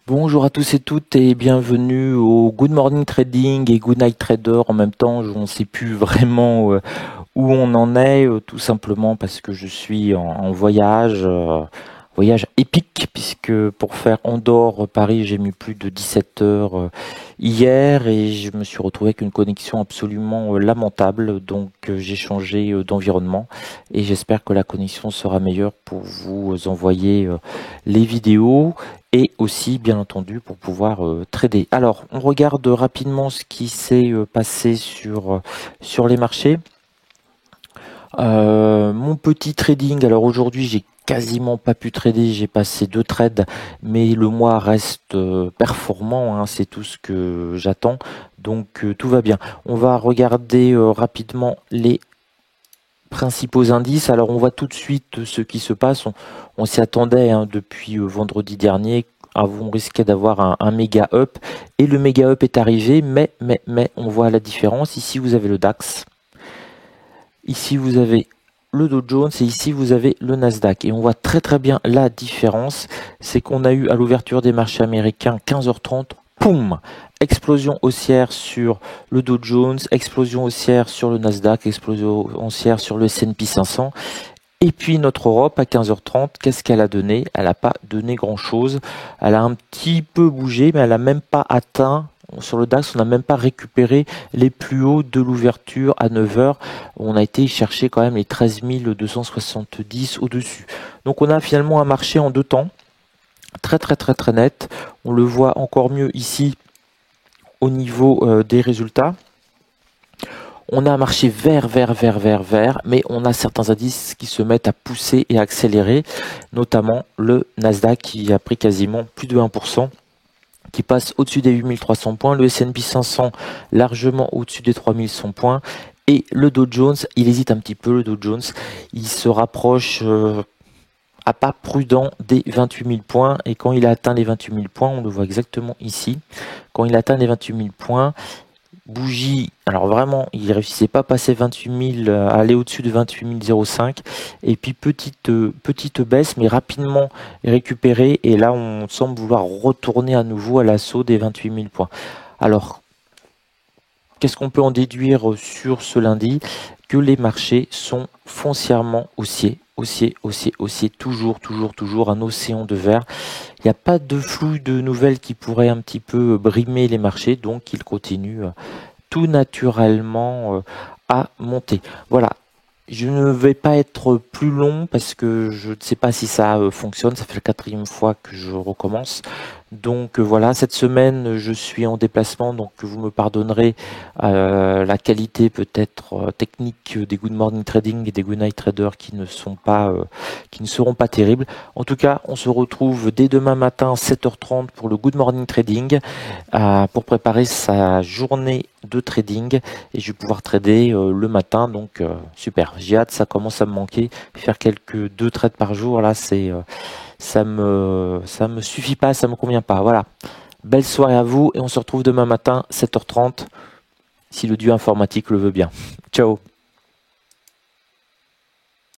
Bonjour à tous et toutes et bienvenue au Good Morning Trading et Good Night Trader en même temps. On ne sait plus vraiment où on en est, tout simplement parce que je suis en voyage, voyage épique, puisque pour faire Andorre-Paris, j'ai mis plus de 17 heures hier et je me suis retrouvé avec une connexion absolument lamentable. Donc j'ai changé d'environnement et j'espère que la connexion sera meilleure pour vous envoyer les vidéos et aussi bien entendu pour pouvoir trader. Alors on regarde rapidement ce qui s'est passé sur les marchés. Mon petit trading, alors aujourd'hui j'ai quasiment pas pu trader, j'ai passé 2 trades, mais le mois reste performant, hein, c'est tout ce que j'attends, donc tout va bien. On va regarder rapidement les principaux indices. Alors on voit tout de suite ce qui se passe, on s'y attendait hein, depuis vendredi dernier. On risquait d'avoir un méga up et le méga up est arrivé, mais on voit la différence. Ici vous avez le DAX. Ici, vous avez le Dow Jones et ici, vous avez le Nasdaq. Et on voit très bien la différence. C'est qu'on a eu à l'ouverture des marchés américains 15h30, poum, explosion haussière sur le Dow Jones, explosion haussière sur le Nasdaq, explosion haussière sur le S&P 500. Et puis notre Europe à 15h30, qu'est-ce qu'elle a donné? Elle n'a pas donné grand-chose. Elle a un petit peu bougé, mais elle n'a même pas atteint. Sur le DAX, on n'a même pas récupéré les plus hauts de l'ouverture à 9h. On a été chercher quand même les 13 270 au-dessus. Donc on a finalement un marché en deux temps. Très net. On le voit encore mieux ici au niveau des résultats. On a un marché vert, mais on a certains indices qui se mettent à pousser et à accélérer, notamment le Nasdaq qui a pris quasiment plus de 1%. Qui passe au-dessus des 8300 points, le S&P 500 largement au-dessus des 3100 points, et le Dow Jones, il hésite un petit peu, le Dow Jones, il se rapproche à pas prudent des 28 000 points, et quand il a atteint les 28 000 points, on le voit exactement ici, quand il atteint les 28 000 points, bougie, alors vraiment, il réussissait pas à passer 28 000, à aller au-dessus de 28 005, et puis petite baisse, mais rapidement récupérée, et là on semble vouloir retourner à nouveau à l'assaut des 28 000 points. Alors, qu'est-ce qu'on peut en déduire sur ce lundi? Que les marchés sont foncièrement haussiers, toujours un océan de vert. Il n'y a pas de flou de nouvelles qui pourrait un petit peu brimer les marchés, donc ils continuent tout naturellement à monter. Voilà. Je ne vais pas être plus long parce que je ne sais pas si ça fonctionne. Ça fait la 4e fois que je recommence. Donc voilà, cette semaine je suis en déplacement, donc vous me pardonnerez la qualité peut-être technique des Good Morning Trading et des Good Night Traders qui ne seront pas terribles. En tout cas, on se retrouve dès demain matin 7h30 pour le Good Morning Trading pour préparer sa journée de trading et je vais pouvoir trader le matin, donc super. J'ai hâte, ça commence à me manquer. Faire quelques 2 trades par jour, là c'est ça me suffit pas, ça me convient pas. Voilà. Belle soirée à vous et on se retrouve demain matin 7h30 si le dieu informatique le veut bien. Ciao.